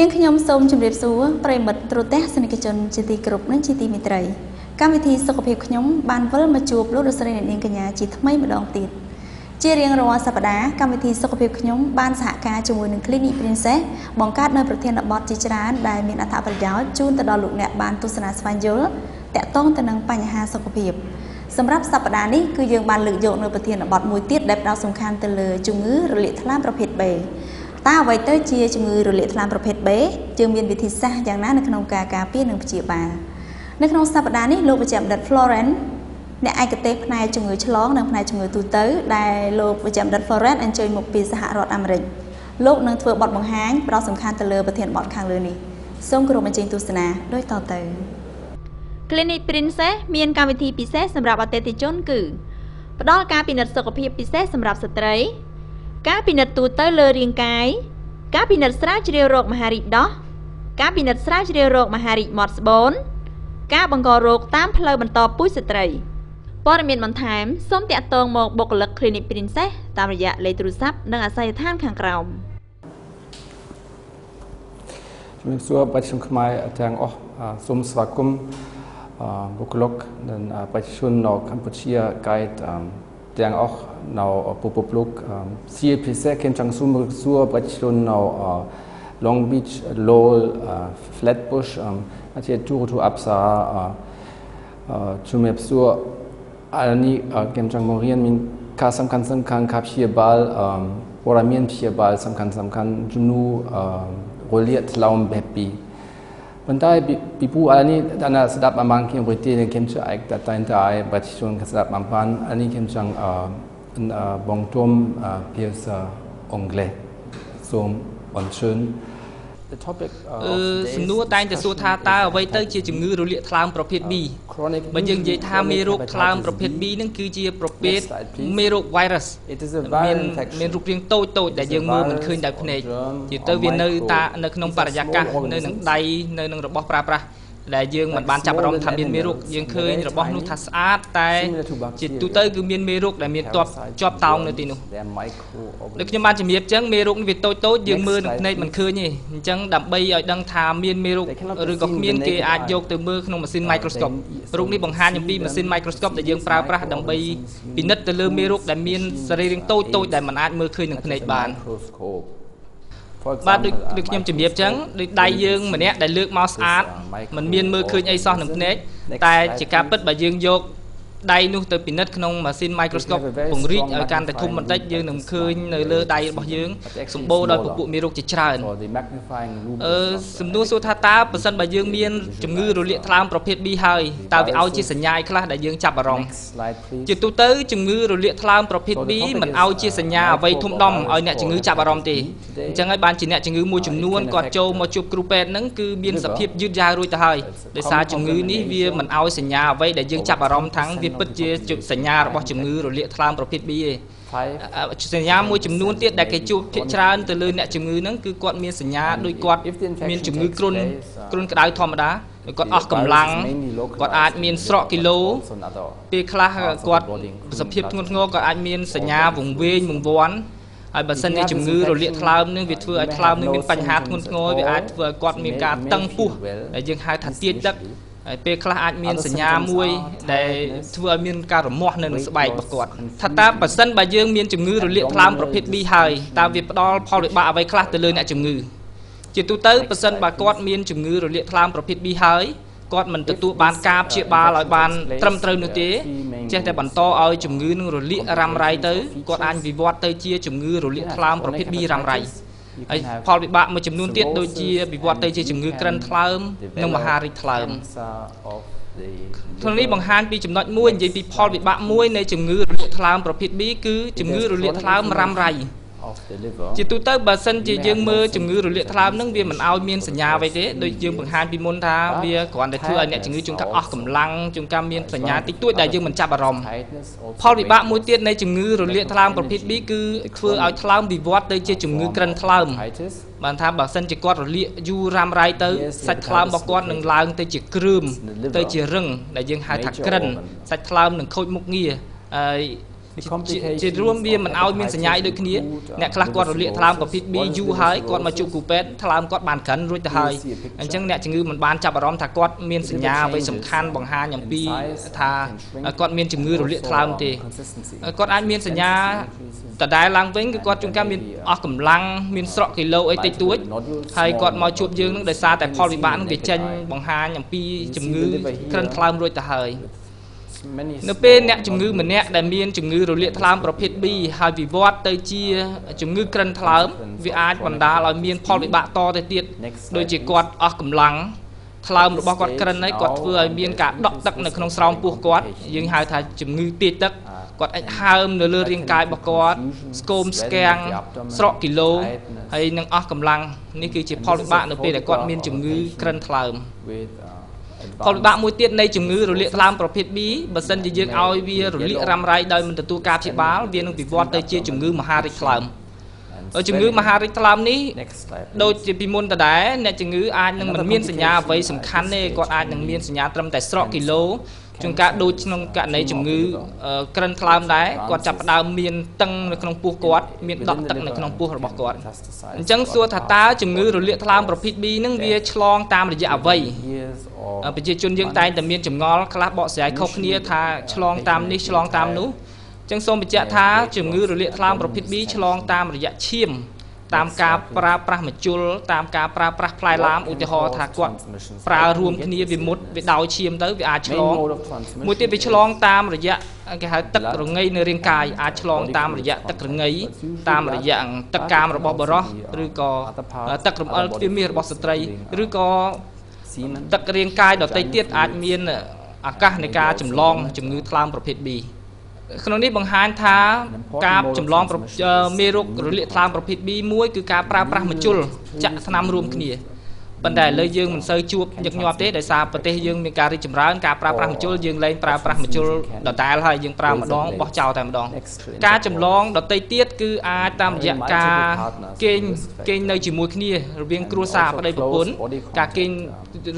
នាងខ្ញុំសូមជម្រាបសួរប្រិមិត្តទូទាំងសនិកជនជាទីគោរពនិងជាទីមេត្រីកម្មវិធីសុខភាពខ្ញុំបានវិលមកជួបលោកលោកស្រីអ្នកនាងកញ្ញាជាថ្មីម្ដងទៀតជារៀងរាល់សប្តាហ៍កម្មវិធីសុខភាពខ្ញុំបានសហការជាមួយនឹង Clinic Princess បង្កើតនូវប្រធានបទជាច្រើនដែលមានអត្ថប្រយោជន៍ជូនទៅដល់លោកអ្នកបានទស្សនាស្វែងយល់តាក់ទងទៅនឹងបញ្ហាសុខភាពសម្រាប់សប្តាហ៍នេះគឺយើងបានលើកយកនៅប្រធានបទមួយទៀតដែលផ្ដោតសំខាន់ទៅលើជំងឺរលាកថ្លើមប្រភេទ B តើអ្វីទៅជាជំងឺរលាកថ្លើមប្រភេទ B យើងមានវិធីសាស្ត្រយ៉ាងណានៅក្នុងការការពារនិងព្យាបាលនៅក្នុងសប្តាហ៍នេះលោកវិជ្ជបណ្ឌិត Florence អ្នកឯកទេសផ្នែកជំងឺឆ្លងនិងផ្នែកជំងឺទូទៅដែលលោកវិជ្ជបណ្ឌិត Florence អញ្ជើញមកពីសហរដ្ឋអាមេរិកលោកនឹងធ្វើបទបង្ហាញផ្ដោតសំខាន់ទៅលើប្រធានបទខាងលើនេះសូមគោរពអញ្ជើញទស្សនាដូចតទៅ Clinic Princess មានកម្មវិធីពិសេសសម្រាប់អតិថិជនគឺផ្ដល់ការពិនិត្យសុខភាពពិសេសសម្រាប់ស្ត្រីការពិនិត្យទូទៅលើរាងកាយការពិនិត្យស្រាវជ្រាវរោគមហារីកដោះការពិនិត្យស្រាវជ្រាវរោគមហារីកមាត់ស្បូនការបង្ករោគតាមផ្លូវបន្តពូជស្ត្រីព័ត៌មានបន្ថែមសូមតាក់ទងមកបុគ្គលិក Clinic Princess តាមរយៈលេខទូរស័ព្ទនិងអាសយដ្ឋានខាងក្រោមជំរាបសួរប្រជាជនខ្មែរទាំងអស់សូមស្វាគមន៍បុគ្គលិកនិងប្រជាជននៅកម្ពុជាកែតទាំងអស់នៅពុពលោកជាពិសេសខ្ញុំចង់សូមសួរប្រជាជននៅ Long Beach Lowell Flatbush ជាទូអាប់សាជំរាបសួរអានេះខ្ញុំចង់មករៀនមានការសំខាន់ការព្យាបាលព័ត៌មានព្យាបាលសំខាន់ជំនួសរលាកថ្លើមបែបពីប៉ុន្តែពីព្រោះអានេះដល់ស្ដាប់អាម៉ាំងខ្ញុំវិទ្យាខ្ញុំជួយឯកតែតែប្រជាជនស្ដាប់អាម៉ាំងអានេះខ្ញុំចង់បងទុំភាសាអង់គ្លេសសូមអញ្ជើញសំណួរតែងតែសួរថាតើអ្វីទៅជាជំងឺរលាកថ្លើមប្រភេទ B បើយើងនិយាយថាមេរោគថ្លើមប្រភេទ B ហ្នឹងគឺជាប្រភេទមេរោគ virus មានរូបរាងតូចដែលយើងមើលមិនឃើញដោយភ្នែកជាទៅវានៅក្នុងបរិយាកាសនៅនឹងដៃនៅនឹងរបស់ប្រើប្រាស់ដែលយើងមិនបានចាប់អារម្មណ៍ថាមានមេរោគយើងឃើញរបស់នោះថាស្អាតតែជាទូទៅគឺមានមេរោគដែលមានជាប់តោងនៅទីនោះដូចខ្ញុំបានជំរាបអញ្ចឹងមេរោគនេះវាតូចយើងមើលនឹងភ្នែកមិនឃើញទេអញ្ចឹងដើម្បីឲ្យដឹងថាមានមេរោគឬក៏គ្មានគេអាចយកទៅមើលក្នុងម៉ាស៊ីន microscope រូបនេះបង្ហាញអំពីម៉ាស៊ីន microscope ដែលយើងប្រើប្រាស់ដើម្បីពិនិត្យទៅលើមេរោគដែលមានសរីរាង្គតូចដែលមិនអាចមើលឃើញនឹងភ្នែកបានបាទដូចខ្ញុំជំរាបអញ្ចឹងដូចដៃយើងម្នាក់ដែលលើកមកស្អាតมันមានមើលឃើញអីសោះនឹងភ្នែកតែជាការពិតបើយើងយកដៃនោះទៅពិនិត្យក្នុងម៉ាស៊ីន microscope ពង្រីកឲ្យកាន់តែធំបន្តិចយើងនឹងឃើញនៅលើដៃរបស់យើងសម្បូរដោយពពួកមេរោគជាច្រើនសំណួរសួរថាតើប្រសិនបើយើងមានជំងឺរលាកថ្លើមប្រភេទ B ហើយតើវាឲ្យជាសញ្ញាខ្លះដែលយើងចាប់អារម្មណ៍ជាទូទៅជំងឺរលាកថ្លើមប្រភេទ B មិនឲ្យជាសញ្ញាអ្វីធំដុំឲ្យអ្នកជំងឺចាប់អារម្មណ៍ទេអញ្ចឹងហើយបានជាអ្នកជំងឺមួយចំនួនគាត់ចូលមកជួបគ្រូពេទ្យហ្នឹងគឺមានសភាពយឺតយ៉ាវរួចទៅហើយដោយសារជំងឺនេះវាមិនឲ្យសញ្ញាអ្វីដែលយើងចាប់អារម្មណ៍ថាងពិតជាសញ្ញារបស់ជំងឺរលាកថ្លើមប្រភេទ B ទេសញ្ញាមួយចំនួនទៀតដែលគេជួបភាគច្រើនទៅលើអ្នកជំងឺហ្នឹងគឺគាត់មានសញ្ញាដូចគាត់មានជំងឺគ្រុនក្តៅធម្មតាគាត់អស់កម្លាំងគាត់អាចមានស្រកគីឡូពេលខ្លះគាត់សភាពធ្ងន់ធ្ងរគាត់អាចមានសញ្ញាវង្វេងវង្វាន់ហើយបើសិនជាជំងឺរលាកថ្លើមនឹងវាធ្វើឲ្យថ្លើមនឹងមានបញ្ហាធ្ងន់ធ្ងរវាអាចធ្វើឲ្យគាត់មានការតឹងពោះដែលយើងហៅថាទាញទឹកហើយពេលខ្លះអាចមានសញ្ញាមួយដែលធ្វើឲ្យមានការរមាស់នៅនឹងស្បែករបស់គាត់ថាតើបើសិនបើយើងមានជំងឺរលាកថ្លើមប្រភេទ B ហើយតើវាផ្ដល់ផលវិបាកអ្វីខ្លះទៅលើអ្នកជំងឺជាទូទៅបើសិនបើគាត់មានជំងឺរលាកថ្លើមប្រភេទ B ហើយគាត់មិនទទួលបានការព្យាបាលឲ្យបានត្រឹមត្រូវនោះទេចេះតែបន្តឲ្យជំងឺនឹងរលាករ៉ាំរ៉ៃទៅគាត់អាចវិវត្តទៅជាជំងឺរលាកថ្លើមប្រភេទ B រ៉ាំរ៉ៃហើយផលវិបាកមួយចំនួនទៀតដូចជាវិវត្តទៅជាជំងឺក្រិនថ្លើមនិងមហារីកថ្លើមក្នុងនេះបង្ហាញពីចំណុចមួយនិយាយពីផលវិបាកមួយនៃជំងឺរលាកថ្លើមប្រភេទ B គឺជំងឺរលាកថ្លើមរ៉ាំរ៉ៃជាទូទៅបើសិនជាយើងមើលជំងឺរលាកថ្លើមនឹងវាមិនឲ្យមានសញ្ញាអ្វីទេដូចយើងបង្ហាញពីមុនថាវាគ្រាន់តែធ្វើឲ្យអ្នកជំងឺជួនកាលអស់កម្លាំងជួនកាលមានសញ្ញាតិចតួចដែលយើងមិនចាប់អារម្មណ៍ផលវិបាកមួយទៀតនៃជំងឺរលាកថ្លើមប្រភេទ B គឺធ្វើឲ្យថ្លើមវិវត្តទៅជាជំងឺក្រិនថ្លើមបានថាបើសិនជាគាត់រលាកយូររ៉ាំរ៉ៃទៅសាច់ថ្លើមរបស់គាត់នឹងឡើងទៅជាគ្រឿមទៅជារឹងដែលយើងហៅថាក្រិនសាច់ថ្លើមនឹងខូចមុខងារហើយ ជារួមវាមិនឲ្យមានសញ្ញាដូចគ្នាអ្នកខ្លះគាត់រលាកថ្លើមប្រភេទ B យូរហើយគាត់មកជួបគ្រូពេទ្យថ្លើមគាត់បានក្រិនរួចទៅហើយអញ្ចឹងអ្នកជំងឺមិនបានចាប់អារម្មណ៍ថាគាត់មានសញ្ញាអ្វីសំខាន់បង្ហាញអំពីថាគាត់មានជំងឺរលាកថ្លើមទេគាត់អាចមានសញ្ញាដដែលឡើងវិញគឺគាត់ជួនកាលមានអស់កម្លាំងមានស្រកគីឡូអីតិចតួចហើយគាត់មកជួបយើងនឹងដោយសារតែផលវិបាកនឹងវាចេញបង្ហាញអំពីជំងឺក្រិនថ្លើមរួចទៅហើយនៅពេលអ្នកជំងឺម្នាក់ដែលមានជំងឺរលាកថ្លើមប្រភេទ B ហើយវិវត្តទៅជាជំងឺក្រិនថ្លើមវាអាចបណ្ដាលឲ្យមានផលវិបាកតទៅទៀតដូចជាគាត់អស់កម្លាំងថ្លើមរបស់គាត់ក្រិនហើយគាត់ធ្វើឲ្យមានការដក់ទឹកនៅក្នុងស្រោមពោះគាត់យើងហៅថាជំងឺទាញទឹកគាត់អាចហើមនៅលើរាងកាយរបស់គាត់ស្គមស្គាំងស្រកគីឡូហើយនឹងអស់កម្លាំងនេះគឺជាផលវិបាកនៅពេលដែលគាត់មានជំងឺក្រិនថ្លើមផលវិបាកមួយទៀតនៃជំងឺរលាកថ្លើមប្រភេទ B បើសិនជាយើងឲ្យវារលាករ៉ាំរ៉ៃដោយមិនទទួលការព្យាបាលវានឹងវិវត្តទៅជាជំងឺមហារីកថ្លើមជំងឺមហារីកថ្លើមនេះដូចជាពីមុនដដែលអ្នកជំងឺអាចនឹងមិនមានសញ្ញាអ្វីសំខាន់ទេគាត់អាចនឹងមានសញ្ញាត្រឹមតែស្រកគីឡូជួនកាលដូចក្នុងករណីជំងឺក្រិនថ្លើមដែរគាត់ចាប់ផ្ដើមមានតឹងនៅក្នុងពោះគាត់មានដក់ទឹកនៅក្នុងពោះរបស់គាត់អញ្ចឹងសួរថាតើជំងឺរលាកថ្លើមប្រភេទ B នឹងវាឆ្លងតាមរយៈអ្វីប្រជាជនយើងតែងតែមានចម្ងល់ខ្លះបកស្រាយខុសគ្នាថាឆ្លងតាមនេះឆ្លងតាមនោះអញ្ចឹងសូមបញ្ជាក់ថាជំងឺរលាកថ្លើមប្រភេទ B ឆ្លងតាមរយៈឈាមតាមការប្រើប្រាស់មជុលតាមការប្រើប្រាស់ផ្លែឡាមឧទាហរណ៍ថាគាត់ប្រើរួមគ្នាវាមុតវាដោយឈាមទៅវាអាចឆ្លងមួយទៀតវាឆ្លងតាមរយៈគេហៅទឹករងៃនៅរាងកាយអាចឆ្លងតាមរយៈទឹករងៃតាមរយៈទឹកកាមរបស់បុរសឬក៏ទឹករំអិលទ្វារមាសរបស់ស្ត្រីឬក៏ទឹករាងកាយដទៃទៀតអាចមានឱកាសនៃការចម្លងជំងឺថ្លើមប្រភេទ B ក្នុងនេះបង្ហាញថាការចម្លងមេរោគរលាកថ្លើមប្រភេទ B មួយគឺការប្រើប្រាស់មជុលចាក់ថ្នាំរួមគ្នាប៉ុន្តែឥឡូវយើងមិនសូវជួបញឹកញាប់ទេដោយសារប្រទេសយើងមានការរីកចម្រើនការប្រើប្រាស់មជុលយើងលែងប្រើប្រាស់មជុលដដែលហើយយើងប្រើម្ដងបោះចោលតែម្ដងការចម្លងដទៃទៀតគឺអាចតាមរយៈការគេងនៅជាមួយគ្នារវាងគ្រួសារប្តីប្រពន្ធការគេង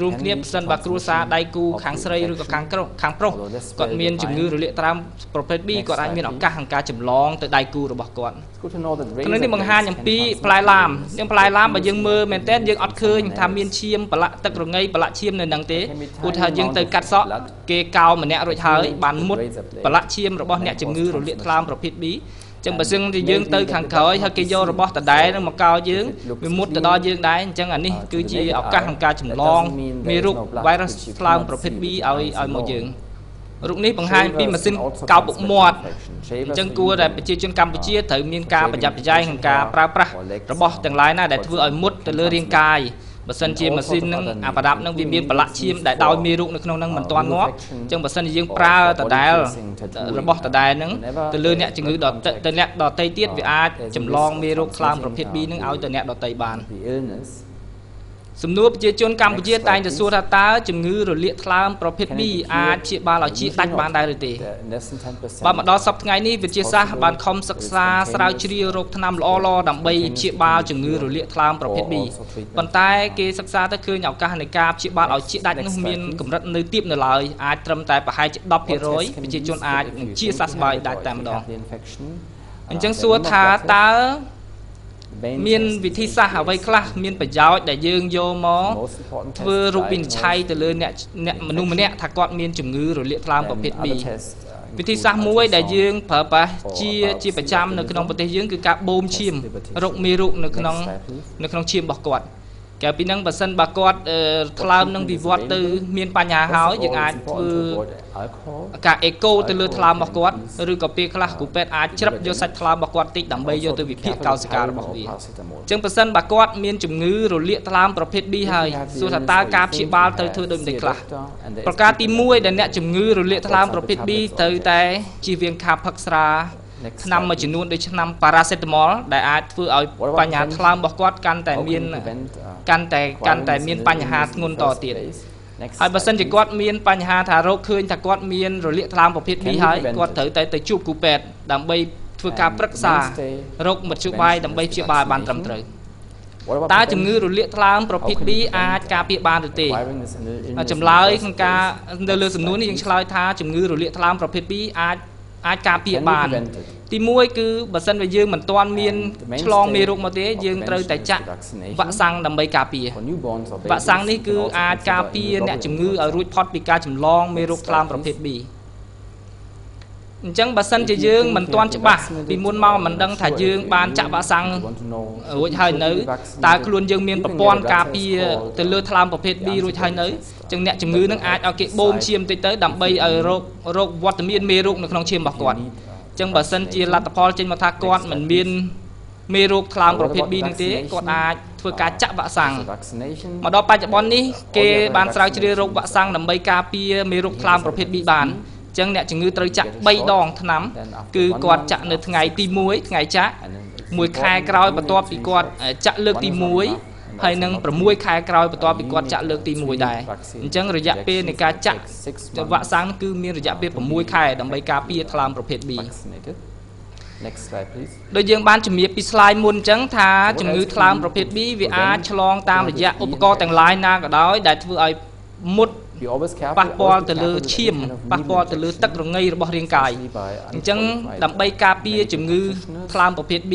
រួមគ្នាប្រសិនបើគ្រួសារដៃគូខាងស្រីឬក៏ខាងប្រុសគាត់មានជំងឺរលាកថ្លើមប្រភេទ B គាត់អាចមានឱកាសក្នុងការចម្លងទៅដៃគូរបស់គាត់ក្នុងនេះបង្ហាញអំពីផ្លែឡាមយើងផ្លែឡាមបើយើងមើលមែនតើយើងអត់ឃើញថាមានឈាមប្រឡាក់ទឹករងៃប្រឡាក់ឈាមនៅនឹងទេឧទាហរណ៍យើងទៅកាត់សក់គេកោម្នាក់រួចហើយបានមុតប្រឡាក់ឈាមរបស់អ្នកជំងឺរលាកថ្លើមប្រភេទ B ចឹងបើសិនជាយើងទៅខាងក្រោយហើយគេយករបស់ដដែលនឹងមកកោយើងវាមុតទៅដល់យើងដែរអញ្ចឹងអានេះគឺជាឱកាសក្នុងការចម្លងមេរោគ virus ថ្លើមប្រភេទ B ឲ្យមកយើងរូបនេះបង្ហាញពីម៉ាស៊ីនកោបពុកមាត់អញ្ចឹងគួរតែប្រជាជនកម្ពុជាត្រូវមានការប្រយ័ត្នប្រយែងក្នុងការប្រើប្រាស់របស់ទាំងឡាយណាដែលធ្វើឲ្យមុតទៅលើរាងកាយបើសិនជាម៉ាស៊ីននឹងអាប្រដាប់នឹងវាមានប្រឡាក់ឈាមដែលដោយមេរោគនៅក្នុងនឹងមិនទាន់ងាប់អញ្ចឹងបើសិនជាយើងប្រើដដែលរបស់ដដែលនឹងទៅលើអ្នកជំងឺទៅអ្នកដទៃទៀតវាអាចចម្លងមេរោគថ្លើមប្រភេទ B នឹងឲ្យទៅអ្នកដទៃបានសំណួរប្រជាជនកម្ពុជាតែងតែសួរថាតើជំងឺរលាកថ្លើមប្រភេទ B អាចព្យាបាលឲ្យជាដាច់បានដែរឬទេបើមកដល់សប្តាហ៍ថ្ងៃនេះវិទ្យាសាស្ត្របានខំសិក្សាស្រាវជ្រាវរកថ្នាំល្អៗដើម្បីព្យាបាលជំងឺរលាកថ្លើមប្រភេទ B ប៉ុន្តែគេសិក្សាទៅឃើញឱកាសនៃការព្យាបាលឲ្យជាដាច់នោះមានកម្រិតនៅទាបនៅឡើយអាចត្រឹមតែប្រហែលជា 10% ប្រជាជនអាចជាសះស្បើយដាច់តែម្ដងអញ្ចឹងសួរថាតើមានវិធីសាស្ត្រអ្វីខ្លះមានប្រយោជន៍ដែលយើងយកមកធ្វើរូបវិនិច្ឆ័យទៅលើអ្នកមនុស្សម្នាក់ថាគាត់មានជំងឺរលាកថ្លើមប្រភេទ B វិធីសាស្ត្រមួយដែលយើងប្រើប្រាស់ជាប្រចាំនៅក្នុងប្រទេសយើងគឺការបូមឈាមរកមេរោគនៅក្នុងឈាមរបស់គាត់ក្រៅពីហ្នឹងបើសិនបើគាត់ថ្លើមនឹងវិវត្តទៅមានបញ្ហាហើយយើងអាចធ្វើការអេកូទៅលើថ្លើមរបស់គាត់ឬក៏ពេលខ្លះគ្រូពេទ្យអាចច្រឹបយកសាច់ថ្លើមរបស់គាត់តិចដើម្បីយកទៅវិភាគកោសិការបស់វាអញ្ចឹងបើសិនបើគាត់មានជំងឺរលាកថ្លើមប្រភេទ B ហើយសួរថាតើការព្យាបាលទៅធ្វើដូចម្តេចខ្លះប្រការទី1ដែលអ្នកជំងឺរលាកថ្លើមប្រភេទ B ត្រូវតែជៀសវាងការផឹកស្រាថ្នាំមួយចំនួនដូចថ្នាំប៉ារ៉ាសេតាមុលដែលអាចធ្វើឲ្យបញ្ហាថ្លើមរបស់គាត់កាន់តែមានបញ្ហាធ្ងន់តទៀតហើយបើសិនជាគាត់មានបញ្ហាថារកឃើញថាគាត់មានរលាកថ្លើមប្រភេទ B ហើយគាត់ត្រូវតែទៅជួបគ្រូពេទ្យដើម្បីធ្វើការប្រឹក្សារកមធ្យោបាយដើម្បីព្យាបាលបានត្រឹមត្រូវតើជំងឺរលាកថ្លើមប្រភេទ B អាចការពារបានឬទេចម្លើយក្នុងការនៅលើសំណួរនេះយើងឆ្លើយថាជំងឺរលាកថ្លើមប្រភេទ B អាច អាចការពារបានទី1គឺបើសិនបើយើងមិនទាន់មានឆ្លងមេរោគមកទេយើងត្រូវតែចាក់វ៉ាក់សាំងដើម្បីការពារវ៉ាក់សាំងនេះគឺអាចការពារអ្នកជំងឺឲ្យរួចផុតពីការចម្លងមេរោគថ្លើមប្រភេទ B អញ្ចឹងបើសិនជាយើងមិនទាន់ច្បាស់ពីមុនមកមិនដឹងថាយើងបានចាក់វ៉ាក់សាំងរួចហើយនៅតើខ្លួនយើងមានប្រព័ន្ធការពារទៅលើថ្លើមប្រភេទ B រួចហើយនៅអញ្ចឹងអ្នកជំងឺនឹងអាចឲ្យគេបូមឈាមតិចទៅដើម្បីឲ្យរោគវត្តមានមេរោគនៅក្នុងឈាមរបស់គាត់អញ្ចឹងបើសិនជាលទ្ធផលចេញមកថាគាត់មិនមានមេរោគថ្លើមប្រភេទ B នឹងទេគាត់អាចធ្វើការចាក់វ៉ាក់សាំងមកដល់បច្ចុប្បន្ននេះគេបានស្រាវជ្រាវរោគវ៉ាក់សាំងដើម្បីការពារមេរោគថ្លើមប្រភេទ B បានអញ្ចឹងអ្នកជំងឺត្រូវចាក់3ដងថ្នាំគឺគាត់ចាក់នៅថ្ងៃទី1ថ្ងៃចាក់1ខែក្រោយបន្ទាប់ពីគាត់ចាក់លើកទី1ហើយនឹង6ខែក្រោយបន្ទាប់ពីគាត់ចាក់លើកទី1ដែរអញ្ចឹងរយៈពេលនៃការចាក់វ៉ាក់សាំងគឺមានរយៈពេល6ខែដើម្បីការពារថ្លើមប្រភេទ B Next slide please ដូចយើងបានជំរាបពី slide មុនអញ្ចឹងថាជំងឺថ្លើមប្រភេទ B វាអាចឆ្លងតាមរយៈឧបករណ៍ទាំងឡាយណាក៏ដោយដែលធ្វើឲ្យមុតប៉ះពាល់ទៅលើឈាមប៉ះពាល់ទៅលើទឹករងារបស់រាងកាយអញ្ចឹងដើម្បីការពារជំងឺថ្លើមប្រភេទ B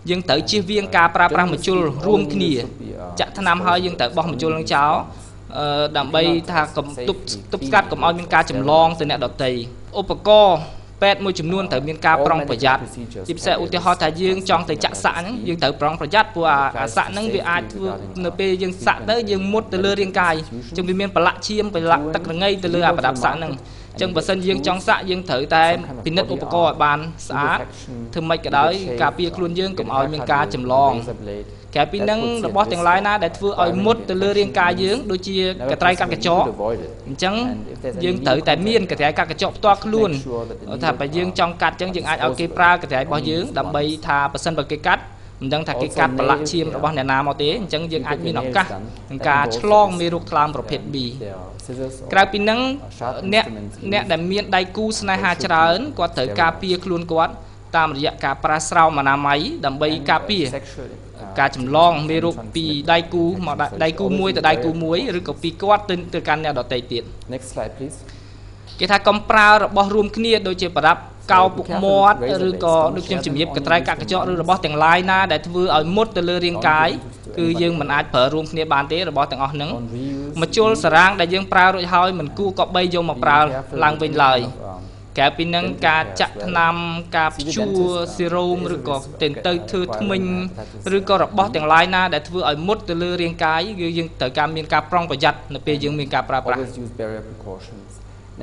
យើងត្រូវជៀសវាងការប្រើប្រាស់ម្ជុលរួមគ្នាចាក់ថ្នាំហើយយើងត្រូវបោះម្ជុលនឹងចោលដើម្បីថាទប់ស្កាត់កុំឲ្យមានការចម្លងទៅអ្នកដទៃឧបករណ៍ពេទ្យមួយចំនួនត្រូវមានការប្រុងប្រយ័ត្នជាពិសេសឧទាហរណ៍ថាយើងចង់ទៅចាក់សាក់ហ្នឹងយើងត្រូវប្រុងប្រយ័ត្នព្រោះអាសាក់ហ្នឹងវាអាចធ្វើនៅពេលយើងសាក់ទៅយើងមុតទៅលើរាងកាយអញ្ចឹងវាមានប្រឡាក់ឈាមប្រឡាក់ទឹករងាទៅលើអាប្រដាប់សាក់ហ្នឹងអញ្ចឹងបើសិនយើងចង់សាក់យើងត្រូវតែពិនិត្យឧបករណ៍ឲ្យបានស្អាតធ្វើម៉េចក៏ដោយការពារខ្លួនយើងកុំឲ្យមានការចម្លងក្រៅពីហ្នឹងរបស់ទាំងឡាយណាដែលធ្វើឲ្យមុតទៅលើរាងកាយយើងដូចជាកត្រៃកាត់កញ្ចក់អញ្ចឹងយើងត្រូវតែមានកត្រៃកាត់កញ្ចក់ផ្ទាល់ខ្លួនថាបើយើងចង់កាត់អញ្ចឹងយើងអាចឲ្យគេប្រើកត្រៃរបស់យើងដើម្បីថាបើសិនបើគេកាត់មិនដឹងថាគេកាត់ប្រឡាក់ឈាមរបស់អ្នកណាមកទេអញ្ចឹងយើងអាចមានឱកាសក្នុងការឆ្លងមេរោគថ្លើមប្រភេទ B ក្រៅពីហ្នឹងអ្នកដែលមានដៃគូស្នេហាច្រើនគាត់ត្រូវការពារខ្លួនគាត់តាមរយៈការប្រើស្រោមអនាម័យដើម្បីការពារការចម្លងមេរោគពីដៃគូមកដៃគូមួយទៅដៃគូមួយឬក៏ពីគាត់ទៅកាន់អ្នកដទៃទៀត Next slide please គេថាកុំប្រើរបស់រួមគ្នាដូចជាប្រដាប់កោពុកមាត់ឬក៏ដូចខ្ញុំជំរាបកត្រៃកាត់កញ្ចក់ឬរបស់ទាំងឡាយណាដែលធ្វើឲ្យមុតទៅលើរាងកាយគឺយើងមិនអាចប្រើរួមគ្នាបានទេរបស់ទាំងអស់ហ្នឹងម្ជុលសារ៉ាងដែលយើងប្រើរួចហើយមិនគួរក៏បីយកមកប្រើឡើងវិញឡើយក្រៅពីហ្នឹងការចាក់ថ្នាំការព្យួរសេរ៉ូមឬក៏ទៅធ្វើធ្មេញឬក៏របស់ទាំងឡាយណាដែលធ្វើឲ្យមុតទៅលើរាងកាយគឺយើងត្រូវការមានការប្រុងប្រយ័ត្ននៅពេលយើងមានការប្រើប្រាស់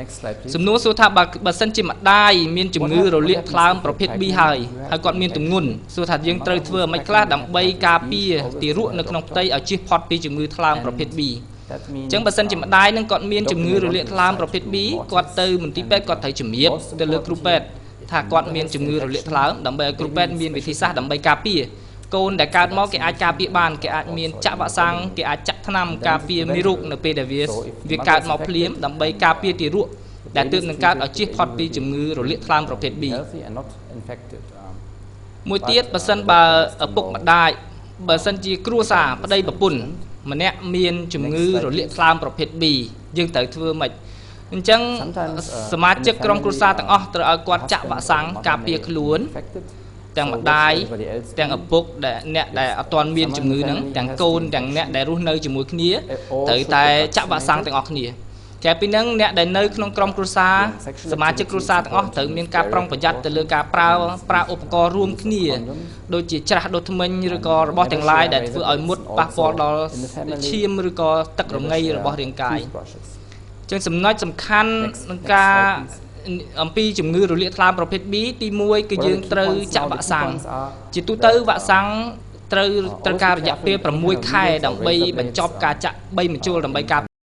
Next slide please សំណួរសួរថាបើសិនជាម្ដាយមានជំងឺរលាកថ្លើមប្រភេទ B ហើយគាត់មានទម្ងន់សួរថាយើងត្រូវធ្វើអ្វីខ្លះដើម្បីការពារទារកនៅក្នុងផ្ទៃឲ្យជៀសផុតពីជំងឺថ្លើមប្រភេទ B អញ្ចឹងបើសិនជាម្ដាយនឹងគាត់មានជំងឺរលាកថ្លើមប្រភេទ B គាត់ទៅមន្ទីរពេទ្យគាត់ត្រូវជំរាបទៅលើគ្រូពេទ្យថាគាត់មានជំងឺរលាកថ្លើមដើម្បីឲ្យគ្រូពេទ្យមានវិធីសាស្ត្រដើម្បីការពារកូនដែលកើតមកគេអាចការពារបានគេអាចមានចាក់វ៉ាក់សាំងគេអាចចាក់ថ្នាំការពារមេរោគនៅពេលដែលវាកើតមកភ្លាមដើម្បីការពារទារកដែលទើបនឹងកើតឲ្យជៀសផុតពីជំងឺរលាកថ្លើមប្រភេទ B មួយទៀតបើសិនបើឪពុកម្ដាយបើសិនជាគ្រួសារប្តីប្រពន្ធម្នាក់មានជំងឺរលាកថ្លើមប្រភេទ B យើងត្រូវធ្វើម៉េចអញ្ចឹងសមាជិកក្រុមគ្រួសារទាំងអស់ត្រូវឲ្យគាត់ចាក់វ៉ាក់សាំងការពារខ្លួនទាំងម្ដាយទាំងឪពុកដែលអ្នកដែលអត់ទាន់មានជំងឺហ្នឹងទាំងកូនទាំងអ្នកដែលរស់នៅជាមួយគ្នាត្រូវតែចាក់វ៉ាក់សាំងទាំងអស់គ្នាក្រៅពីហ្នឹងអ្នកដែលនៅក្នុងក្រុមគ្រួសារសមាជិកគ្រួសារទាំងអស់ត្រូវមានការប្រុងប្រយ័ត្នទៅលើការប្រើឧបករណ៍រួមគ្នាដូចជាច្រាសដុសធ្មេញឬក៏របស់ទាំងឡាយដែលធ្វើឲ្យមុតប៉ះពាល់ដល់ឈាមឬក៏ទឹករងារបស់រាងកាយអញ្ចឹងចំណុចសំខាន់ក្នុងការអំពីជំងឺរលាកថ្លើមប្រភេទ B ទី1គឺយើងត្រូវចាក់វ៉ាក់សាំងជាទូទៅវ៉ាក់សាំងត្រូវការរយៈពេល6ខែដើម្បីបញ្ចប់ការចាក់3ម្ជុលដើម្បីការ